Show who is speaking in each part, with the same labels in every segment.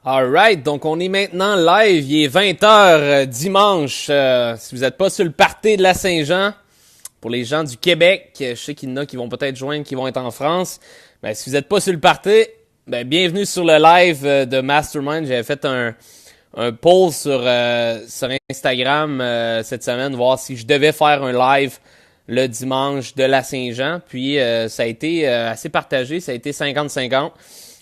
Speaker 1: Alright, donc on est maintenant live, il est 20h dimanche. Si vous n'êtes pas sur le party de la Saint-Jean, pour les gens du Québec, je sais qu'il y en a qui vont peut-être joindre, qui vont être en France. Ben, si vous n'êtes pas sur le party, ben, bienvenue sur le live de Mastermind. J'avais fait un poll sur Instagram cette semaine, voir si je devais faire un live le dimanche de la Saint-Jean. Puis ça a été assez partagé, ça a été 50-50.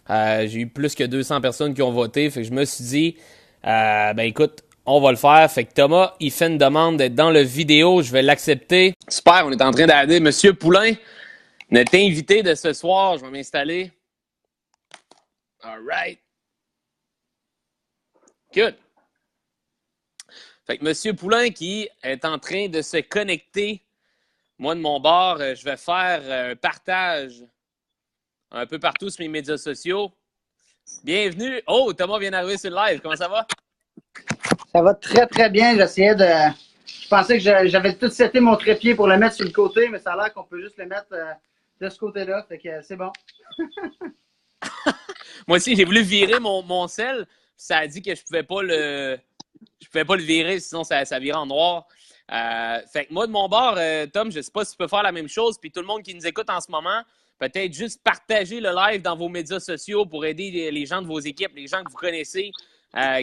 Speaker 1: J'ai eu plus que 200 personnes qui ont voté. Fait que je me suis dit, ben écoute, on va le faire. Fait que Thomas, il fait une demande d'être dans le vidéo. Je vais l'accepter. Super, on est en train d'aider Monsieur Poulain, notre invité de ce soir. Je vais m'installer. All right. Good. Fait que Monsieur Poulain qui est en train de se connecter. Moi, de mon bord, je vais faire un partage un peu partout sur mes médias sociaux. Bienvenue. Oh, Thomas vient d'arriver sur le live. Comment ça va?
Speaker 2: Ça va très, très bien. J'essayais de. Je pensais que j'avais tout seté mon trépied pour le mettre sur le côté, mais ça a l'air qu'on peut juste le mettre de ce côté-là. Fait que c'est bon.
Speaker 1: Moi aussi, j'ai voulu virer mon sel. Ça a dit que je pouvais pas le virer, sinon ça virait en noir. Fait que moi, de mon bord, Tom, je sais pas si tu peux faire la même chose. Puis tout le monde qui nous écoute en ce moment, peut-être juste partager le live dans vos médias sociaux pour aider les gens de vos équipes, les gens que vous connaissez,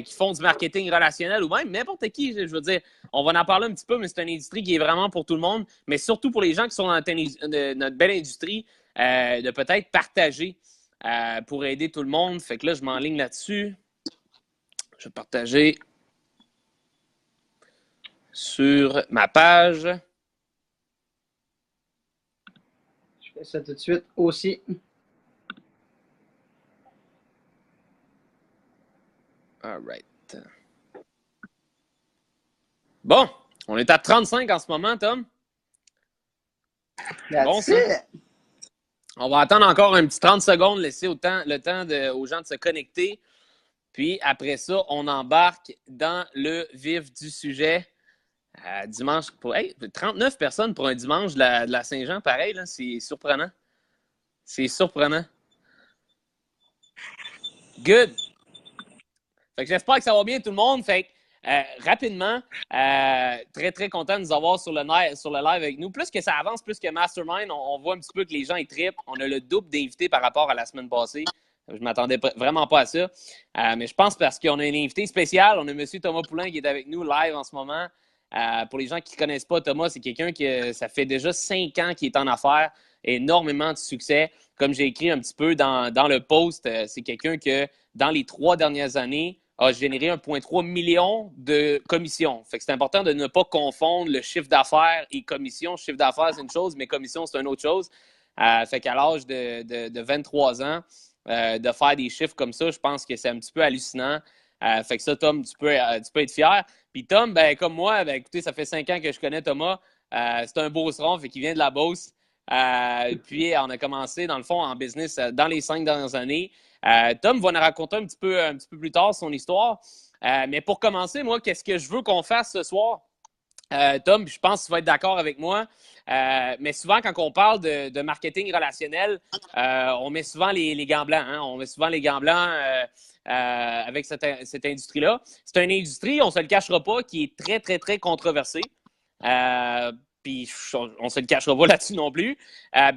Speaker 1: qui font du marketing relationnel ou même n'importe qui. Je veux dire, on va en parler un petit peu, mais c'est une industrie qui est vraiment pour tout le monde, mais surtout pour les gens qui sont dans notre belle industrie, de peut-être partager pour aider tout le monde. Fait que là, je m'enligne là-dessus. Je vais partager sur ma page.
Speaker 2: Je fais ça tout de suite aussi.
Speaker 1: All right. Bon, on est à 35 en ce moment, Tom. Bon, ça. On va attendre encore un petit 30 secondes, laisser le temps aux gens de se connecter. Puis après ça, on embarque dans le vif du sujet. Dimanche, 39 personnes pour un dimanche de la Saint-Jean, pareil, là, c'est surprenant. C'est surprenant. Good. Fait que j'espère que ça va bien tout le monde. Fait que rapidement, très très content de nous avoir sur le live avec nous. Plus que ça avance, plus que Mastermind, on voit un petit peu que les gens ils trippent. On a le double d'invités par rapport à la semaine passée. Je ne m'attendais vraiment pas à ça. Mais je pense parce qu'on a un invité spécial. On a M. Thomas Poulain qui est avec nous live en ce moment. Pour les gens qui ne connaissent pas Thomas, c'est quelqu'un qui ça fait déjà 5 ans qu'il est en affaires, énormément de succès. Comme j'ai écrit un petit peu dans le post, c'est quelqu'un que dans les 3 dernières années a généré 1,3 million de commissions. Fait que c'est important de ne pas confondre le chiffre d'affaires et commission. Chiffre d'affaires, c'est une chose, mais commission, c'est une autre chose. Fait qu'à l'âge de 23 ans, de faire des chiffres comme ça, je pense que c'est un petit peu hallucinant. Fait que ça, Tom, tu peux être fier. Puis Tom, ben, comme moi, ben, écoutez, ça fait 5 ans que je connais Thomas. C'est un Beauceron, fait qu'il vient de la Beauce. Puis on a commencé, dans le fond, en business dans les 5 dernières années. Tom va nous raconter un petit peu plus tard son histoire. Mais pour commencer, moi, qu'est-ce que je veux qu'on fasse ce soir? Tom, je pense que tu vas être d'accord avec moi. Mais souvent, quand on parle de marketing relationnel, on met souvent les gants blancs. Hein? On met souvent les gants blancs avec cette industrie-là. C'est une industrie, on ne se le cachera pas, qui est très, très, très controversée. Puis on ne se le cachera pas là-dessus non plus.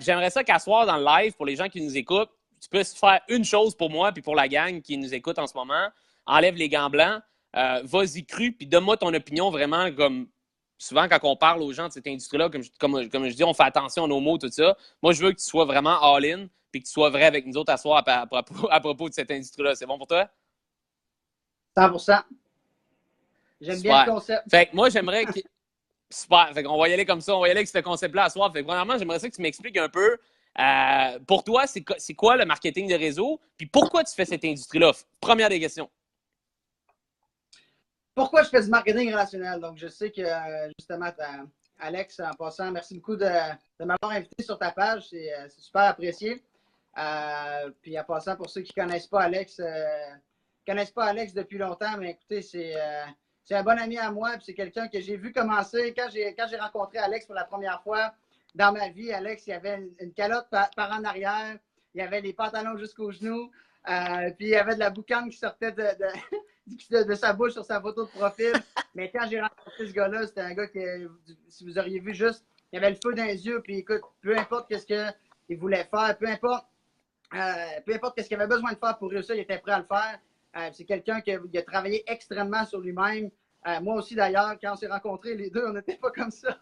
Speaker 1: J'aimerais ça qu'à soir dans le live, pour les gens qui nous écoutent, tu peux faire une chose pour moi puis pour la gang qui nous écoute en ce moment. Enlève les gants blancs, vas-y cru, puis donne-moi ton opinion vraiment comme souvent quand on parle aux gens de cette industrie-là, comme je dis, on fait attention à nos mots, tout ça. Moi, je veux que tu sois vraiment all-in puis que tu sois vrai avec nous autres à soir à propos de cette industrie-là. C'est bon pour toi?
Speaker 2: 100%. J'aime bien le concept.
Speaker 1: Fait que moi, j'aimerais que... Super. Fait qu'on va y aller comme ça. On va y aller avec ce concept-là à soir. Fait que premièrement, j'aimerais ça que tu m'expliques un peu. Pour toi, c'est quoi le marketing de réseau? Puis pourquoi tu fais cette industrie-là? Première des questions.
Speaker 2: Pourquoi je fais du marketing relationnel? Donc, je sais que, justement, Alex, en passant, merci beaucoup de m'avoir invité sur ta page. C'est super apprécié. Puis, en passant, pour ceux qui ne connaissent pas Alex, depuis longtemps, mais écoutez, c'est un bon ami à moi. Puis, c'est quelqu'un que j'ai vu commencer. Quand j'ai rencontré Alex pour la première fois dans ma vie, Alex, il y avait une calotte par en arrière. Il y avait les pantalons jusqu'aux genoux. Puis il y avait de la boucane qui sortait de sa bouche sur sa photo de profil. Mais quand j'ai rencontré ce gars-là, c'était un gars qui, si vous auriez vu juste, il avait le feu dans les yeux. Puis écoute, peu importe qu'est-ce qu'il voulait faire, peu importe qu'est-ce qu'il avait besoin de faire pour réussir, il était prêt à le faire. C'est quelqu'un qui a travaillé extrêmement sur lui-même. Moi aussi, d'ailleurs, quand on s'est rencontrés, les deux, on n'était pas comme ça.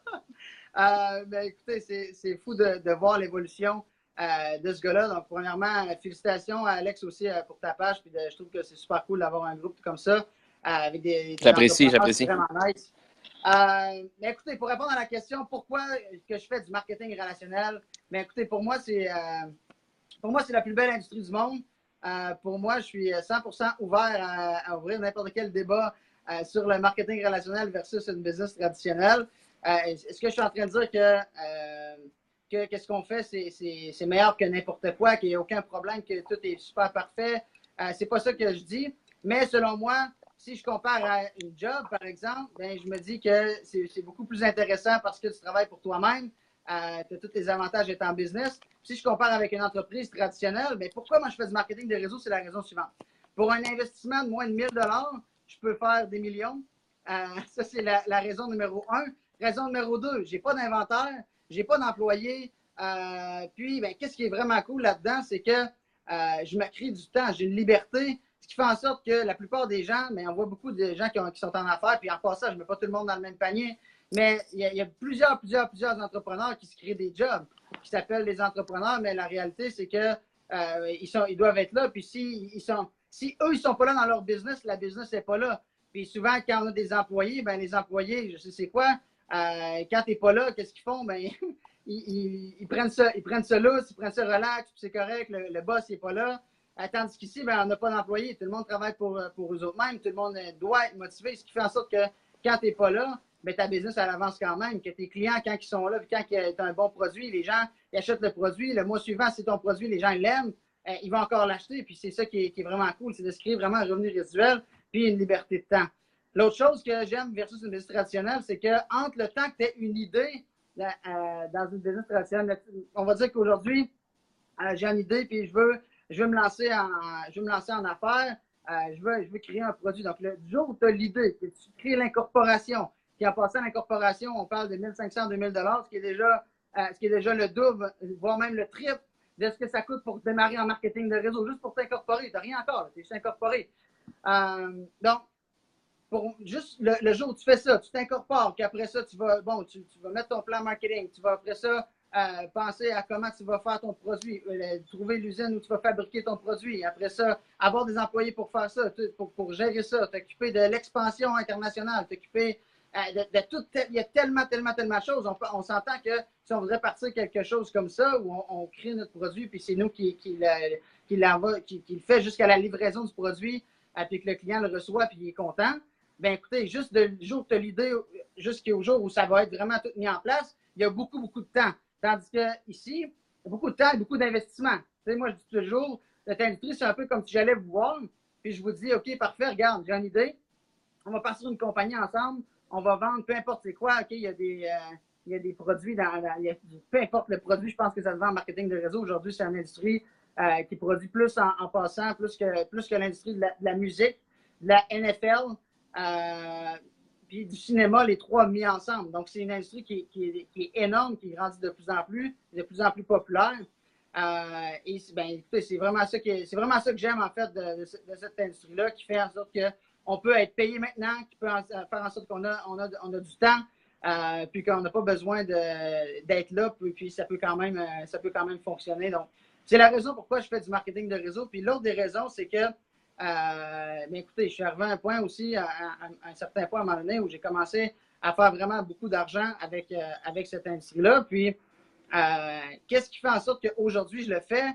Speaker 2: Mais écoutez, c'est fou de voir l'évolution de ce gars-là. Donc, premièrement, félicitations à Alex aussi pour ta page. Puis je trouve que c'est super cool d'avoir un groupe comme ça avec des
Speaker 1: J'apprécie.
Speaker 2: vraiment nice. Mais écoutez, pour répondre à la question, pourquoi que je fais du marketing relationnel? Mais écoutez, pour moi, c'est la plus belle industrie du monde. Pour moi, je suis 100% ouvert à ouvrir n'importe quel débat sur le marketing relationnel versus une business traditionnelle. Est-ce que je suis en train de dire que qu'est-ce qu'on fait, c'est meilleur que n'importe quoi, qu'il n'y a aucun problème, que tout est super parfait? C'est pas ça que je dis. Mais selon moi, si je compare à une job, par exemple, ben, je me dis que c'est beaucoup plus intéressant parce que tu travailles pour toi-même. Tu as tous les avantages d'être en business. Si je compare avec une entreprise traditionnelle, bien, pourquoi moi je fais du marketing de réseau? C'est la raison suivante. Pour un investissement de moins de 1000 $, je peux faire des millions. Ça, c'est la raison numéro 1. Raison numéro 2, je n'ai pas d'inventaire, je n'ai pas d'employés. Puis, ben, qu'est-ce qui est vraiment cool là-dedans, c'est que je me crée du temps, j'ai une liberté, ce qui fait en sorte que la plupart des gens, mais on voit beaucoup de gens qui sont en affaires, puis en passant, je ne mets pas tout le monde dans le même panier, mais il y a plusieurs entrepreneurs qui se créent des jobs, qui s'appellent des entrepreneurs, mais la réalité, c'est que ils doivent être là, puis si eux, ils ne sont pas là dans leur business, la business n'est pas là. Puis souvent, quand on a des employés, ben les employés, je sais c'est quoi, quand tu n'es pas là, qu'est-ce qu'ils font? Ben, ils prennent ça loose, ils prennent ça relax, puis c'est correct, le boss n'est pas là. Tandis qu'ici, ben, on n'a pas d'employés. Tout le monde travaille pour eux autres mêmes. Tout le monde doit être motivé, ce qui fait en sorte que quand tu n'es pas là, ben, ta business, elle avance quand même. Que tes clients, quand ils sont là, puis quand tu as un bon produit, les gens ils achètent le produit. Le mois suivant, si ton produit, les gens l'aiment, ils vont encore l'acheter. Puis c'est ça qui est vraiment cool, c'est de se créer vraiment un revenu résiduel puis une liberté de temps. L'autre chose que j'aime versus une business traditionnelle, c'est qu'entre le temps que tu aies une idée dans une business traditionnelle, on va dire qu'aujourd'hui, j'ai une idée puis je veux me lancer en affaires, je veux créer un produit. Donc, le jour où tu as l'idée, que tu crées l'incorporation, puis en passant à l'incorporation, on parle de 1500 $, 2000 $, ce qui est déjà le double, voire même le triple de ce que ça coûte pour démarrer en marketing de réseau, juste pour t'incorporer. Tu n'as rien encore, tu es juste incorporé. Donc, juste le jour où tu fais ça, tu t'incorpores, puis après ça, tu vas mettre ton plan marketing, tu vas après ça penser à comment tu vas faire ton produit, trouver l'usine où tu vas fabriquer ton produit, après ça, avoir des employés pour faire ça, pour gérer ça, t'occuper de l'expansion internationale, t'occuper de tout. Il y a tellement de choses. On s'entend que si on voudrait partir quelque chose comme ça, où on crée notre produit, puis c'est nous qui le fait jusqu'à la livraison du produit, puis que le client le reçoit, puis il est content. Ben écoutez, juste du jour où tu as l'idée jusqu'au jour où ça va être vraiment tout mis en place, il y a beaucoup de temps. Tandis qu'ici, il y a beaucoup de temps et beaucoup d'investissement. Tu sais, moi, je dis toujours, notre industrie, c'est un peu comme si j'allais vous voir, puis je vous dis, OK, parfait, regarde, j'ai une idée, on va partir une compagnie ensemble, on va vendre peu importe c'est quoi, OK, il y a des produits, peu importe le produit, je pense que ça se vend en marketing de réseau. Aujourd'hui, c'est une industrie qui produit plus en passant, plus que l'industrie de la musique, de la NFL, puis du cinéma, les trois mis ensemble. Donc, c'est une industrie qui est énorme, qui grandit de plus en plus populaire. Et ben, écoutez, c'est vraiment ça que j'aime en fait de cette industrie-là, qui fait en sorte qu'on peut être payé maintenant, qui peut faire en sorte qu'on a du temps, puis qu'on n'a pas besoin d'être là, puis ça peut quand même fonctionner. Donc, c'est la raison pourquoi je fais du marketing de réseau. Puis l'autre des raisons, c'est que mais écoutez, je suis arrivé à un point aussi, à un certain point à un moment donné, où j'ai commencé à faire vraiment beaucoup d'argent avec cette industrie-là. Puis, qu'est-ce qui fait en sorte qu'aujourd'hui, je le fais?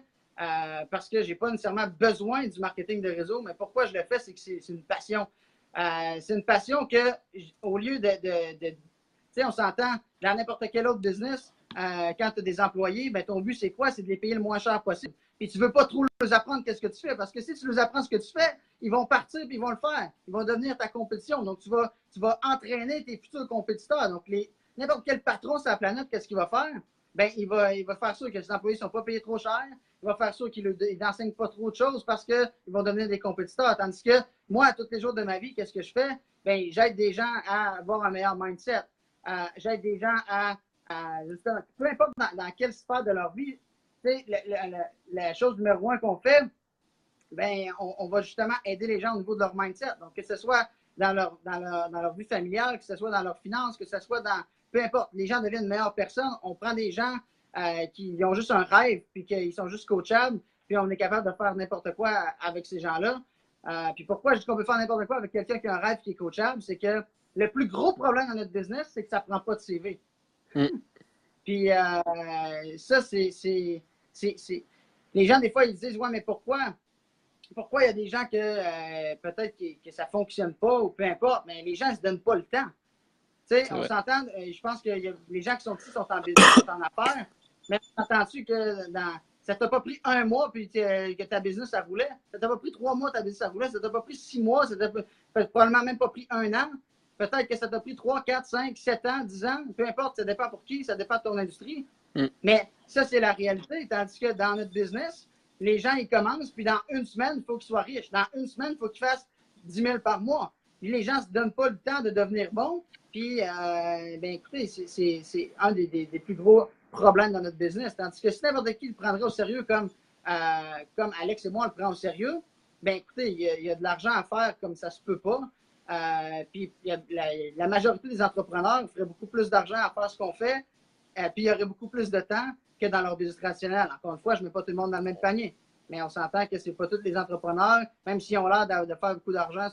Speaker 2: Parce que je n'ai pas nécessairement besoin du marketing de réseau, mais pourquoi je le fais, c'est que c'est une passion. C'est une passion que, au lieu tu sais, on s'entend, dans n'importe quel autre business, quand tu as des employés, ben, ton but, c'est quoi? C'est de les payer le moins cher possible. Puis tu ne veux pas trop leur apprendre qu'est-ce que tu fais, parce que si tu leur apprends ce que tu fais, ils vont partir et ils vont le faire. Ils vont devenir ta compétition. Donc, tu vas entraîner tes futurs compétiteurs. Donc, n'importe quel patron sur la planète, qu'est-ce qu'il va faire? ben, il va faire sûr que ses employés ne sont pas payés trop cher. Il va faire sûr qu'il n'enseigne pas trop de choses parce qu'ils vont devenir des compétiteurs. Tandis que moi, tous les jours de ma vie, qu'est-ce que je fais? Ben, j'aide des gens à avoir un meilleur mindset. J'aide des gens justement, peu importe dans quelle sphère de leur vie, la chose numéro un qu'on fait, ben, on va justement aider les gens au niveau de leur mindset. Donc, que ce soit dans leur vie familiale, que ce soit dans leurs finances, que ce soit dans. Peu importe, les gens deviennent de meilleures personnes. On prend des gens qui ont juste un rêve, puis qu'ils sont juste coachables, puis on est capable de faire n'importe quoi avec ces gens-là. Puis pourquoi je dis qu'on peut faire n'importe quoi avec quelqu'un qui a un rêve qui est coachable, c'est que le plus gros problème dans notre business, c'est que ça ne prend pas de CV. Puis ça, c'est. Les gens, des fois, ils disent, ouais, mais pourquoi il y a des gens que peut-être que ça ne fonctionne pas ou peu importe, mais les gens ne se donnent pas le temps. Tu sais, on s'entend, je pense que les gens qui sont ici sont en business, sont en affaires, mais entends-tu que ça t'a pas pris un mois puis que ta business, ça roulait? Ça t'a pas pris 3 mois, ta business, ça roulait? Ça t'a pas pris 6 mois? Ça t'a probablement même pas pris 1 an? Peut-être que ça t'a pris 3, 4, 5, 7 ans, 10 ans, peu importe, ça dépend pour qui, ça dépend de ton industrie. Mais ça, c'est la réalité, tandis que dans notre business, les gens, ils commencent, puis dans une semaine, il faut qu'ils soient riches. Dans une semaine, il faut qu'ils fassent 10 000 par mois. Puis les gens ne se donnent pas le temps de devenir bons. Puis, ben écoutez, c'est un des plus gros problèmes dans notre business. Tandis que si n'importe qui le prendrait au sérieux comme Alex et moi, on le prend au sérieux, ben écoutez, il y a de l'argent à faire comme ça se peut pas. Puis la majorité des entrepreneurs feraient beaucoup plus d'argent à faire ce qu'on fait. Puis il y aurait beaucoup plus de temps que dans leur business traditionnel. Encore une fois, je ne mets pas tout le monde dans le même panier. Mais on s'entend que ce n'est pas tous les entrepreneurs, même s'ils ont l'air de faire beaucoup d'argent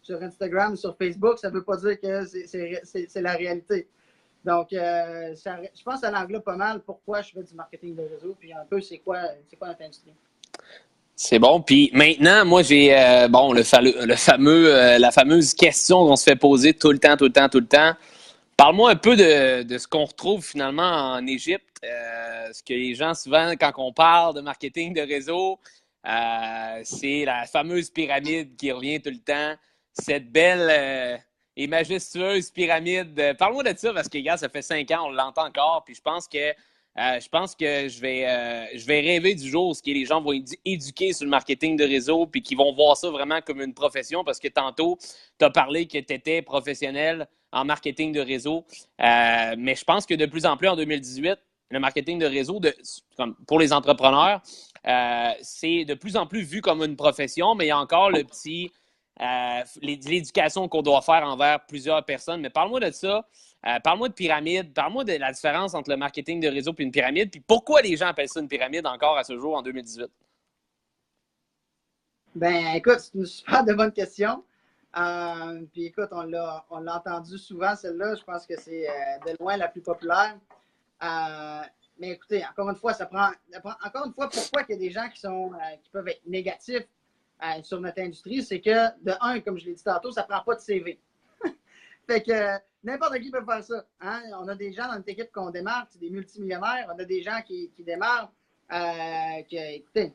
Speaker 2: sur Instagram, sur Facebook, ça ne veut pas dire que c'est la réalité. Donc, je pense que ça l'englobe pas mal pourquoi je fais du marketing de réseau, puis un peu c'est quoi notre industrie.
Speaker 1: C'est bon. Puis maintenant, moi, j'ai la fameuse question qu'on se fait poser tout le temps. Parle-moi un peu de ce qu'on retrouve finalement en Égypte. Ce que les gens, souvent, quand on parle de marketing de réseau, c'est la fameuse pyramide qui revient tout le temps. Cette belle et majestueuse pyramide. Parle-moi de ça parce que, regarde, ça fait 5 ans, on l'entend encore. Puis je pense que je vais rêver du jour où les gens vont être éduqués sur le marketing de réseau puis qu'ils vont voir ça vraiment comme une profession parce que tantôt, tu as parlé que tu étais professionnel en marketing de réseau. Mais je pense que de plus en plus en 2018, le marketing de réseau, pour les entrepreneurs, c'est de plus en plus vu comme une profession, mais il y a encore l'éducation qu'on doit faire envers plusieurs personnes. Mais parle-moi de ça. Parle-moi de pyramide. Parle-moi de la différence entre le marketing de réseau et une pyramide. Puis pourquoi les gens appellent ça une pyramide encore à ce jour en 2018?
Speaker 2: Ben, écoute, c'est une super de bonne question. Puis écoute, on l'a entendu souvent, celle-là. Je pense que c'est de loin la plus populaire. Mais écoutez, encore une fois, encore une fois, pourquoi il y a des gens qui peuvent être négatifs sur notre industrie, c'est que, de un, comme je l'ai dit tantôt, ça ne prend pas de CV. Fait que n'importe qui peut faire ça. Hein? On a des gens dans notre équipe qu'on démarre, c'est des multimillionnaires. On a des gens qui démarrent, écoutez,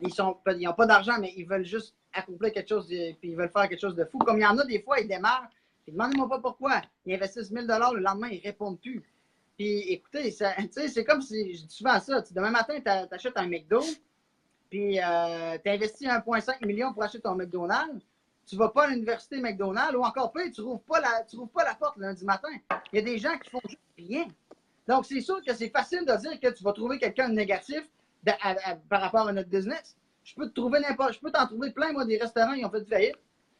Speaker 2: ils n'ont pas d'argent, mais ils veulent juste accomplir quelque chose, puis ils veulent faire quelque chose de fou. Comme il y en a des fois, ils démarrent, puis demandez-moi pas pourquoi. Ils investissent 1 000 $, le lendemain, ils ne répondent plus. Puis écoutez, c'est comme si, je dis souvent ça, demain matin, tu achètes un McDo, puis tu investis 1,5 million pour acheter ton McDonald's. Tu ne vas pas à l'université McDonald's ou encore plus, tu ne rouvres pas la porte le lundi matin. Il y a des gens qui font juste rien. Donc, c'est sûr que c'est facile de dire que tu vas trouver quelqu'un de négatif par rapport à notre business. Je peux t'en trouver plein, moi, des restaurants qui ont fait de faillite.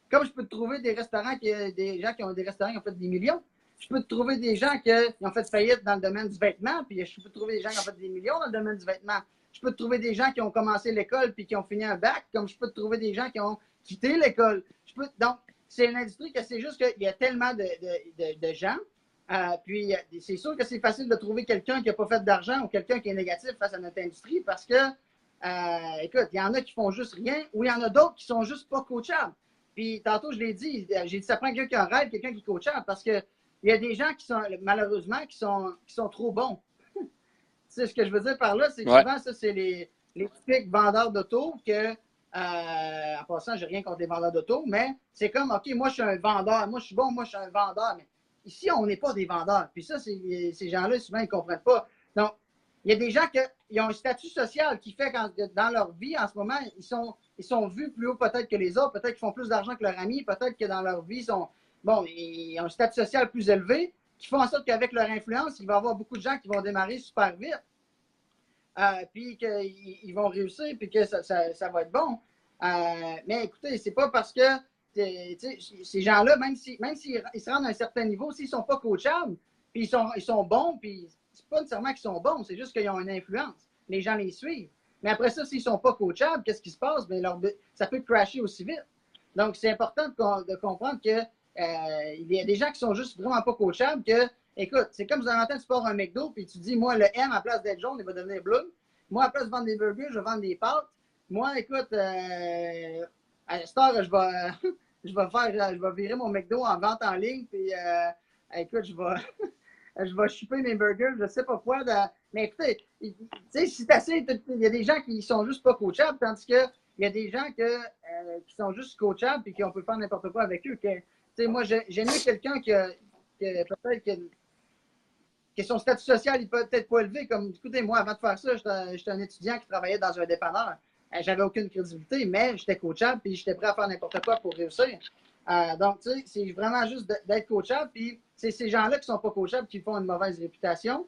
Speaker 2: Comme je peux te trouver des restaurants des gens qui ont des restaurants qui ont fait des millions. Je peux te trouver des gens qui ont fait faillite dans le domaine du vêtement, puis je peux te trouver des gens qui ont fait des millions dans le domaine du vêtement. Je peux te trouver des gens qui ont commencé l'école puis qui ont fini un bac, comme je peux te trouver des gens qui ont quitté l'école. Donc, c'est une industrie que c'est juste qu'il y a tellement de gens. Puis, c'est sûr que c'est facile de trouver quelqu'un qui n'a pas fait d'argent ou quelqu'un qui est négatif face à notre industrie parce que, écoute, il y en a qui font juste rien ou il y en a d'autres qui sont juste pas coachables. Puis, tantôt, j'ai dit, ça prend quelqu'un qui a un rêve, quelqu'un qui est coachable parce que il y a des gens qui sont, malheureusement, qui sont trop bons. Tu sais, ce que je veux dire par là, c'est que souvent, ça, c'est les typiques vendeurs d'auto que, en passant, j'ai rien contre les vendeurs d'auto, mais c'est comme, OK, moi, je suis un vendeur, moi, je suis bon, moi, je suis un vendeur, mais ici, on n'est pas des vendeurs. Puis ça, ces gens-là, souvent, ils ne comprennent pas. Donc, il y a des gens qui ont un statut social qui fait que dans leur vie, en ce moment, ils sont vus plus haut peut-être que les autres, peut-être qu'ils font plus d'argent que leurs amis, peut-être que dans leur vie, ils ont un statut social plus élevé, qui font en sorte qu'avec leur influence, il va y avoir beaucoup de gens qui vont démarrer super vite, puis qu'ils vont réussir, puis que ça va être bon. Mais écoutez, c'est pas parce que ces gens-là, même s'ils se rendent à un certain niveau, s'ils ne sont pas coachables, puis ils sont bons, puis c'est pas nécessairement qu'ils sont bons, c'est juste qu'ils ont une influence. Les gens les suivent. Mais après ça, s'ils ne sont pas coachables, qu'est-ce qui se passe? Bien, ça peut crasher aussi vite. Donc, c'est important de comprendre que il y a des gens qui sont juste vraiment pas coachables, que, écoute, c'est comme un matin, tu pars un McDo, puis tu dis, moi, le M, à place d'être jaune, il va devenir bleu. Moi, à place de vendre des burgers, je vais vendre des pâtes. Moi, écoute, à cette heure, je vais virer mon McDo en vente en ligne, puis écoute, je vais shipper mes burgers, je sais pas quoi. Mais écoutez, tu sais, si c'est assez, il y a des gens qui sont juste pas coachables, tandis que il y a des gens qui sont juste coachables et qu'on peut faire n'importe quoi avec eux. Moi, j'aime mieux quelqu'un peut-être que son statut social il peut être pas élevé. Comme, écoutez, moi, avant de faire ça, j'étais un étudiant qui travaillait dans un dépanneur. J'avais aucune crédibilité, mais j'étais coachable puis j'étais prêt à faire n'importe quoi pour réussir. Donc, tu sais, c'est vraiment juste d'être coachable. Puis c'est ces gens-là qui sont pas coachables qui font une mauvaise réputation.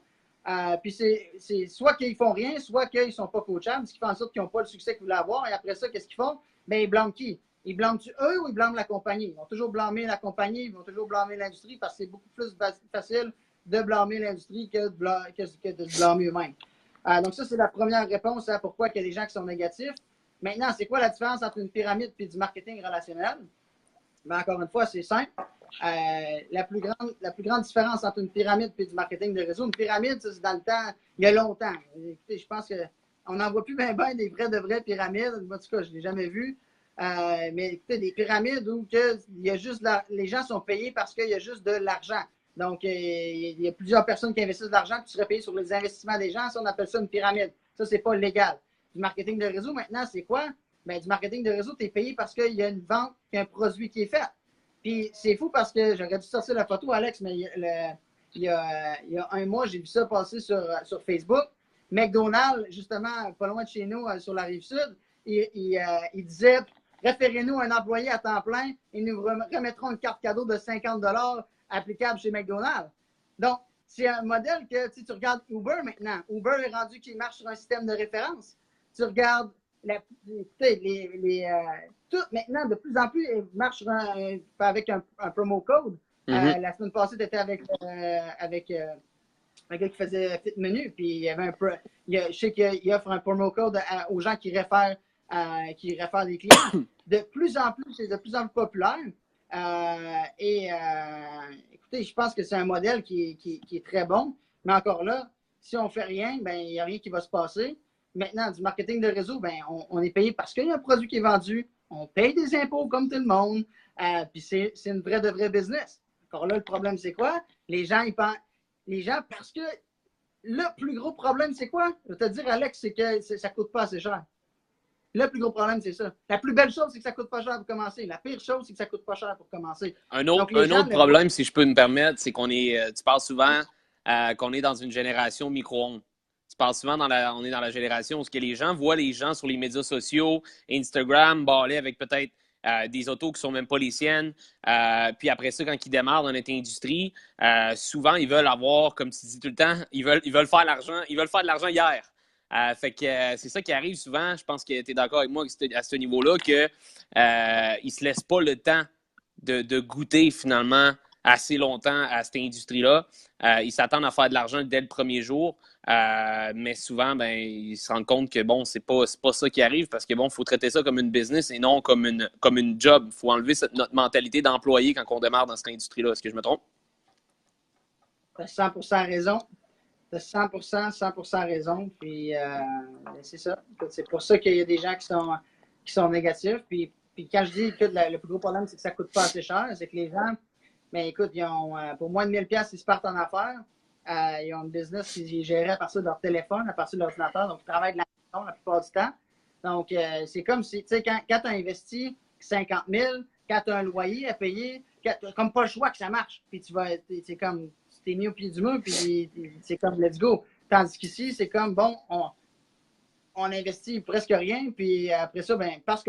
Speaker 2: Puis c'est soit qu'ils font rien, soit qu'ils sont pas coachables, ce qui fait en sorte qu'ils n'ont pas le succès qu'ils voulaient avoir. Et après ça, qu'est-ce qu'ils font? Bien, ils blâment qui? Ils blâment-tu eux ou ils blâment la compagnie? Ils vont toujours blâmer la compagnie, ils vont toujours blâmer l'industrie parce que c'est beaucoup plus facile de blâmer l'industrie que de blâmer eux-mêmes. Donc ça, c'est la première réponse à pourquoi il y a des gens qui sont négatifs. Maintenant, c'est quoi la différence entre une pyramide et du marketing relationnel? Ben, encore une fois, c'est simple. La plus grande différence entre une pyramide et du marketing de réseau, une pyramide, ça, c'est dans le temps, il y a longtemps. Écoutez, je pense qu'on n'en voit plus bien des de vraies pyramides. En tout cas, je ne l'ai jamais vu. Mais écoutez, des pyramides où il y a juste les gens sont payés parce qu'il y a juste de l'argent. Donc, il y a plusieurs personnes qui investissent de l'argent, puis tu serais payé sur les investissements des gens. Ça, on appelle ça une pyramide. Ça, c'est pas légal. Du marketing de réseau, maintenant, c'est quoi? Bien, du marketing de réseau, tu es payé parce qu'il y a une vente, qu'il y a un produit qui est fait. Puis c'est fou parce que j'aurais dû sortir la photo, Alex, mais il y a un mois, j'ai vu ça passer sur Facebook. McDonald's, justement, pas loin de chez nous, sur la Rive-Sud, il disait référez-nous un employé à temps plein et nous remettrons une carte cadeau de 50 applicable chez McDonald's. Donc, c'est un modèle que tu regardes Uber maintenant. Uber est rendu qu'il marche sur un système de référence. Tu regardes tout maintenant, de plus en plus, marche avec un promo code. La semaine passée, tu étais avec un gars qui faisait Fit Menu, puis il y avait je sais qu'il offre un promo code aux gens qui réfèrent des clients. De plus en plus, c'est de plus en plus populaire. Écoutez, je pense que c'est un modèle qui est très bon, mais encore là, si on ne fait rien, ben il n'y a rien qui va se passer. Maintenant, du marketing de réseau, ben on est payé parce qu'il y a un produit qui est vendu, on paye des impôts comme tout le monde, puis c'est une de vraie business. Encore là, le problème, c'est quoi? Les gens, parce que le plus gros problème, c'est quoi? Je vais te dire, Alex, c'est que ça ne coûte pas assez cher. Le plus gros problème, c'est ça. La plus belle chose, c'est que ça ne coûte pas cher pour commencer. La pire chose, c'est que ça ne coûte pas cher pour commencer.
Speaker 1: Un autre problème, si je peux me permettre, c'est tu parles souvent qu'on est dans une génération micro-ondes. Tu parles souvent on est dans la génération où les gens voient les gens sur les médias sociaux, Instagram, baller avec peut-être des autos qui ne sont même pas les siennes. Puis après ça, quand ils démarrent dans notre industrie, souvent, ils veulent avoir, comme tu dis tout le temps, ils veulent faire l'argent. Ils veulent faire de l'argent hier. Fait que c'est ça qui arrive souvent. Je pense que tu es d'accord avec moi à ce niveau-là, qu'ils ne se laissent pas le temps de goûter finalement assez longtemps à cette industrie-là. Ils s'attendent à faire de l'argent dès le premier jour, mais souvent, ben, ils se rendent compte que bon, c'est pas ça qui arrive parce que bon, il faut traiter ça comme une business et non comme une job. Il faut enlever notre mentalité d'employé quand on démarre dans cette industrie-là. Est-ce que je me trompe?
Speaker 2: Tu as 100% raison. Tu as 100% raison. Puis c'est ça. C'est pour ça qu'il y a des gens qui sont négatifs. Puis quand je dis que le plus gros problème, c'est que ça ne coûte pas assez cher, c'est que les gens, mais écoute, ils ont pour moins de 1000$, ils se partent en affaires. Ils ont une business qui est gérée à partir de leur téléphone, à partir de l'ordinateur. Donc, ils travaillent de la maison la plupart du temps. Donc, c'est comme si, tu sais, quand tu as investi 50 000, quand tu as un loyer à payer, tu n'as comme pas le choix que ça marche. Puis tu vas, c'est comme, t'es mis au pied du mur, puis c'est comme, let's go. Tandis qu'ici, c'est comme, bon, on investit presque rien, puis après ça, ben, parce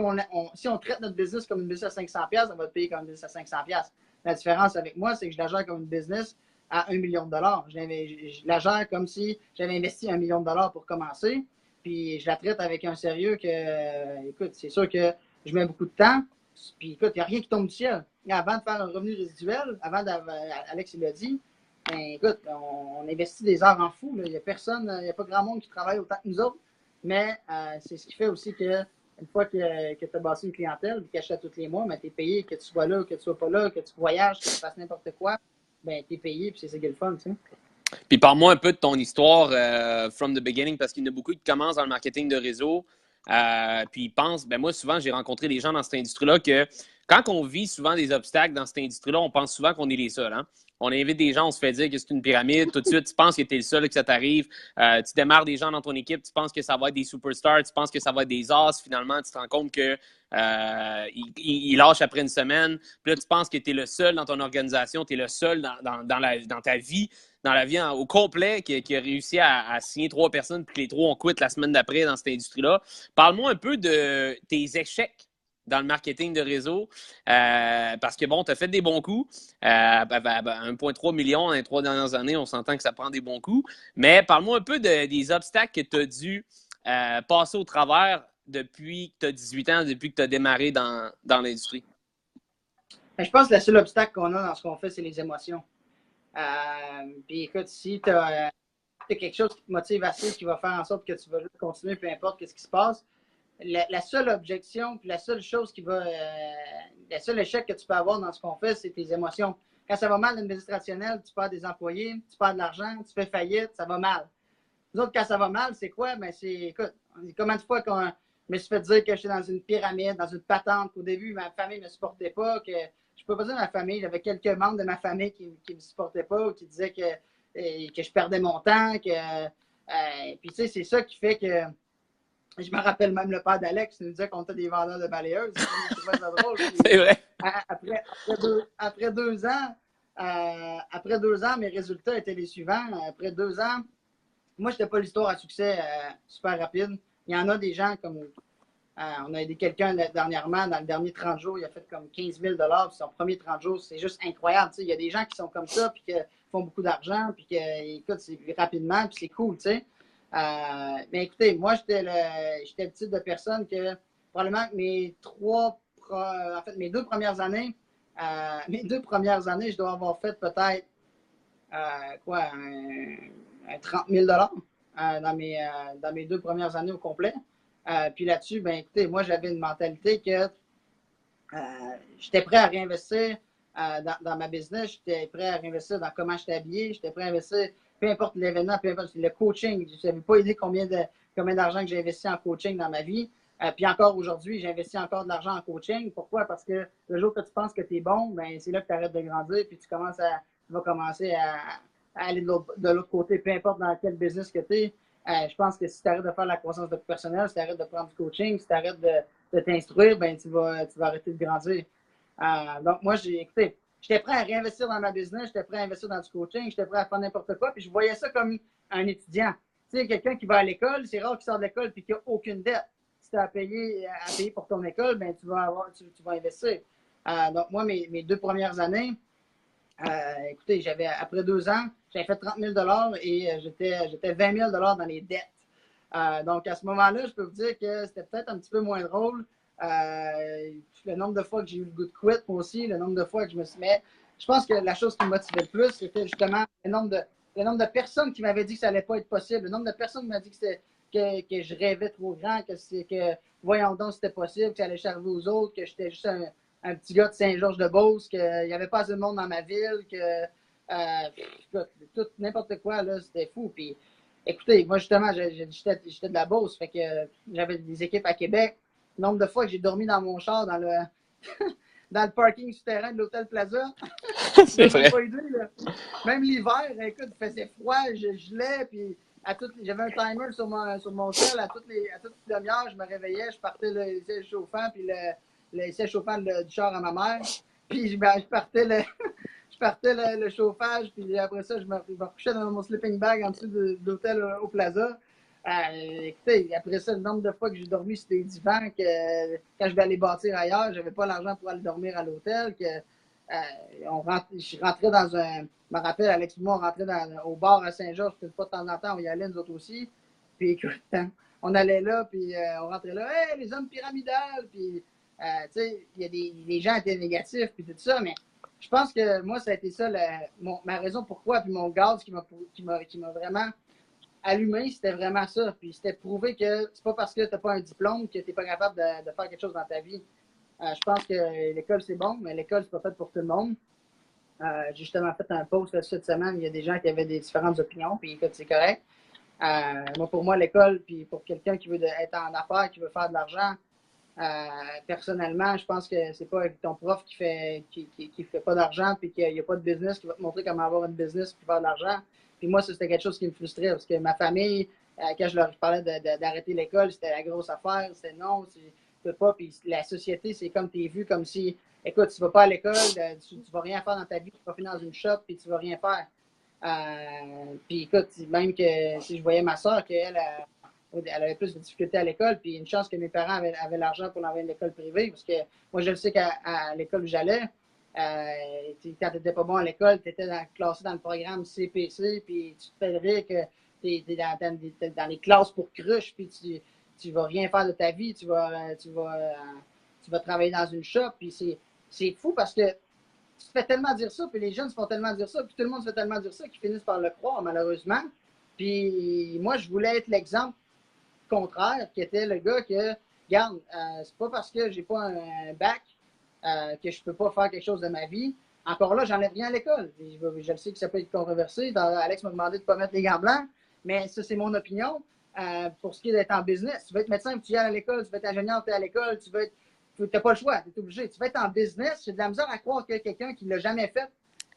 Speaker 2: si on traite notre business comme une business à 500$, on va te payer comme une business à 500$. La différence avec moi, c'est que je la gère comme une business à 1 million de dollars. Je la gère comme si j'avais investi 1 million de dollars pour commencer, puis je la traite avec un sérieux que, écoute, c'est sûr que je mets beaucoup de temps, puis écoute, il n'y a rien qui tombe du ciel. Avant de faire un revenu résiduel, Alex il l'a dit, ben, écoute, on investit des heures en fou. Il n'y a personne, il n'y a pas grand monde qui travaille autant que nous autres. Mais c'est ce qui fait aussi que une fois que tu as bâti une clientèle, que tu achètes tous les mois, ben, tu es payé, que tu sois là, que tu sois pas là, que tu voyages, que tu fasses n'importe quoi, ben, tu es payé, puis c'est ça qui est le fun, tu sais.
Speaker 1: Puis parle-moi un peu de ton histoire from the beginning, parce qu'il y en a beaucoup qui commencent dans le marketing de réseau. Puis ils pensent, ben moi, souvent, j'ai rencontré des gens dans cette industrie-là que quand on vit souvent des obstacles dans cette industrie-là, on pense souvent qu'on est les seuls. Hein? On invite des gens, on se fait dire que c'est une pyramide. Tout de suite, tu penses que tu es le seul que ça t'arrive. Tu démarres des gens dans ton équipe, tu penses que ça va être des superstars, tu penses que ça va être des as. Finalement, tu te rends compte que ils lâchent après une semaine. Puis là, tu penses que tu es le seul dans ton organisation, tu es le seul dans ta vie, dans la vie au complet, qui a réussi à signer 3 personnes, puis que les 3 ont quitté la semaine d'après dans cette industrie-là. Parle-moi un peu de tes échecs dans le marketing de réseau, parce que bon, tu as fait des bons coups. 1,3 million dans les 3 dernières années, on s'entend que ça prend des bons coups. Mais parle-moi un peu des obstacles que tu as dû passer au travers depuis que tu as 18 ans, depuis que tu as démarré dans l'industrie.
Speaker 2: Je pense que le seul obstacle qu'on a dans ce qu'on fait, c'est les émotions. Puis écoute, si tu as quelque chose qui te motive assez, qui va faire en sorte que tu vas juste continuer, peu importe ce qui se passe, la seule objection, puis la seule chose qui va. Le seul échec que tu peux avoir dans ce qu'on fait, c'est tes émotions. Quand ça va mal dans une business traditionnelle, tu perds des employés, tu perds de l'argent, tu fais faillite, ça va mal. Nous autres, quand ça va mal, c'est quoi? Ben, écoute, combien de fois qu'on me suis fait dire que j'étais dans une pyramide, dans une patente, qu'au début, ma famille ne me supportait pas, que je peux pas dire ma famille, j'avais quelques membres de ma famille qui ne me supportaient pas, qui disaient que je perdais mon temps, puis tu sais, c'est ça qui fait que je me rappelle même le père d'Alex, il nous disait qu'on était des vendeurs de balayeuses. C'est drôle.
Speaker 1: C'est vrai.
Speaker 2: Après 2 ans, mes résultats étaient les suivants. Après 2 ans, moi, je n'étais pas l'histoire à succès super rapide. Il y en a des gens comme. On a aidé quelqu'un dernièrement, dans le dernier 30 jours, il a fait comme 15 000 $. Puis son premier 30 jours, c'est juste incroyable. Il y a des gens qui sont comme ça, puis qui font beaucoup d'argent, puis qui écoute, c'est rapidement, puis c'est cool. T'sais. Mais écoutez, moi, j'étais le type de personne que probablement que mes 2 premières années, je dois avoir fait peut-être un 30 000 dans mes 2 premières années au complet. Puis là-dessus, ben écoutez, moi, j'avais une mentalité que j'étais prêt à réinvestir dans ma business, j'étais prêt à réinvestir dans comment j'étais habillé, j'étais prêt à investir, peu importe l'événement, peu importe le coaching. Je n'avais pas idée combien d'argent que j'ai investi en coaching dans ma vie. Puis encore aujourd'hui, j'investis encore de l'argent en coaching. Pourquoi? Parce que le jour que tu penses que tu es bon, ben c'est là que tu arrêtes de grandir, puis tu vas commencer à aller de l'autre côté, peu importe dans quel business que tu es. Je pense que si tu arrêtes de faire la croissance personnelle, si tu arrêtes de prendre du coaching, si tu arrêtes de t'instruire, ben tu vas arrêter de grandir. Donc, moi, écoutez, j'étais prêt à réinvestir dans ma business, j'étais prêt à investir dans du coaching, j'étais prêt à faire n'importe quoi, puis je voyais ça comme un étudiant. Tu sais, quelqu'un qui va à l'école, c'est rare qu'il sort de l'école et qu'il n'a aucune dette. Si tu as à payer pour ton école, ben tu vas investir. Donc, moi, mes 2 premières années, écoutez, après 2 ans, j'avais fait 30 000 $ et j'étais 20 000 $ dans les dettes. Donc, à ce moment-là, je peux vous dire que c'était peut-être un petit peu moins drôle. Le nombre de fois que j'ai eu le goût de quit, moi aussi, le nombre de fois que je me suis mis. Je pense que la chose qui me motivait le plus, c'était justement le nombre de personnes qui m'avaient dit que ça n'allait pas être possible, le nombre de personnes qui m'avaient dit que je rêvais trop grand, que voyons donc c'était possible, que ça allait arriver aux autres, que j'étais juste un petit gars de Saint-Georges-de-Beauce, qu'il n'y avait pas assez de monde dans ma ville, tout n'importe quoi, là, c'était fou. Puis, écoutez, moi, justement, j'étais de la Beauce, fait que j'avais des équipes à Québec. Le nombre de fois que j'ai dormi dans mon char dans le parking souterrain de l'Hôtel Plaza.
Speaker 1: C'est vrai.
Speaker 2: Pas idée, là. Même l'hiver, écoute, il faisait froid, je gelais, puis j'avais un timer sur mon cell, à toutes les demi-heures, je me réveillais, je partais le siège chauffant, puis le siège chauffant du char à ma mère, puis je partais je partais le chauffage, puis après ça, je me recouchais dans mon sleeping bag en dessous de l'hôtel au Plaza. Écoutez, après ça, le nombre de fois que j'ai dormi sur des divans, que quand je vais aller bâtir ailleurs, j'avais pas l'argent pour aller dormir à l'hôtel, que je rentrais dans un. Je me rappelle, Alex et moi, on rentrait au bar à Saint-Georges, peut-être pas de temps en temps, on y allait, nous autres aussi. Puis écoute, on allait là, puis on rentrait là, hey, les hommes pyramidales, puis tu sais, les gens étaient négatifs, puis tout ça, mais je pense que moi, ça a été ça, ma raison pourquoi, puis mon gaz qui m'a vraiment allumé, c'était vraiment ça. Puis c'était prouvé que c'est pas parce que tu n'as pas un diplôme que tu n'es pas capable de faire quelque chose dans ta vie. Je pense que l'école, c'est bon, mais l'école, c'est pas fait pour tout le monde. J'ai justement fait un post cette semaine. Il y a des gens qui avaient des différentes opinions, puis écoute, c'est correct. Pour moi, l'école, puis pour quelqu'un qui veut être en affaires, qui veut faire de l'argent, personnellement, je pense que c'est pas ton prof qui fait pas d'argent, puis qu'il n'y a pas de business, qui va te montrer comment avoir une business puis faire de l'argent. Puis moi, ça, c'était quelque chose qui me frustrait, parce que ma famille, quand je leur parlais d'arrêter l'école, c'était la grosse affaire, c'était non, tu peux pas. Puis la société, c'est comme tu es vu, comme si, écoute, tu vas pas à l'école, tu vas rien faire dans ta vie, tu vas finir dans une shop, puis tu vas rien faire. Puis écoute, même que si je voyais ma soeur, qu'elle elle avait plus de difficultés à l'école, puis une chance que mes parents avaient l'argent pour l'envoyer à l'école privée, parce que moi, je le sais qu'à l'école où j'allais, quand tu n'étais pas bon à l'école, tu étais classé dans le programme CPC, puis tu te fais rire que tu es dans les classes pour cruche, puis tu vas rien faire de ta vie, tu vas travailler dans une shop, puis c'est fou parce que tu te fais tellement dire ça, puis les jeunes se font tellement dire ça, puis tout le monde se fait tellement dire ça qu'ils finissent par le croire, malheureusement. Puis moi, je voulais être l'exemple contraire, qui était le gars que, regarde, c'est pas parce que j'ai pas un bac que je peux pas faire quelque chose de ma vie. Encore là, j'enlève rien à l'école. Je le sais que ça peut être controversé. Alex m'a demandé de ne pas mettre les gants blancs, mais ça, c'est mon opinion. Pour ce qui est d'être en business, tu veux être médecin, tu y à l'école, tu veux être ingénieur, tu es à l'école, tu n'as pas le choix, tu es obligé. Tu veux être en business, j'ai de la misère à croire que quelqu'un qui ne l'a jamais fait,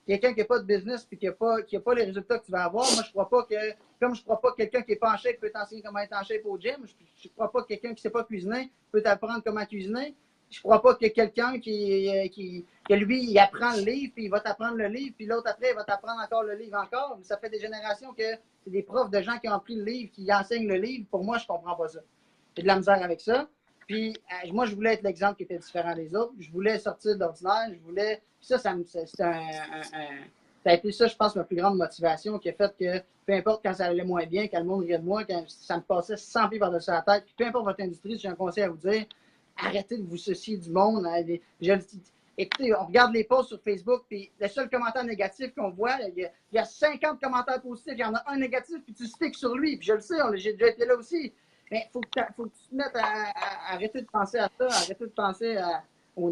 Speaker 2: quelqu'un qui n'a pas de business et qui n'a pas les résultats que tu vas avoir, moi, je crois pas que, comme je crois pas que quelqu'un qui n'est pas en shape peut t'enseigner comment être en shape au gym, je ne crois pas que quelqu'un qui ne sait pas cuisiner peut t'apprendre comment cuisiner. Je ne crois pas que quelqu'un que lui, il apprend le livre, puis il va t'apprendre le livre, puis l'autre après, il va t'apprendre encore le livre encore. Mais ça fait des générations que c'est des profs de gens qui ont appris le livre, qui enseignent le livre. Pour moi, je ne comprends pas ça. J'ai de la misère avec ça. Puis moi, je voulais être l'exemple qui était différent des autres. Je voulais sortir de l'ordinaire. Je voulais. Ça a été ça, je pense, ma plus grande motivation qui a fait que peu importe quand ça allait moins bien, quand le monde riait de moi, quand ça me passait 100 pieds par-dessus la tête, puis peu importe votre industrie, j'ai un conseil à vous dire, arrêtez de vous soucier du monde. Écoutez, on regarde les posts sur Facebook, puis le seul commentaire négatif qu'on voit, il y a 50 commentaires positifs, il y en a un négatif, puis tu sticks sur lui. Puis je le sais, j'ai déjà été là aussi. Mais il faut que tu te mettes à arrêter de penser à ça, arrêter de penser au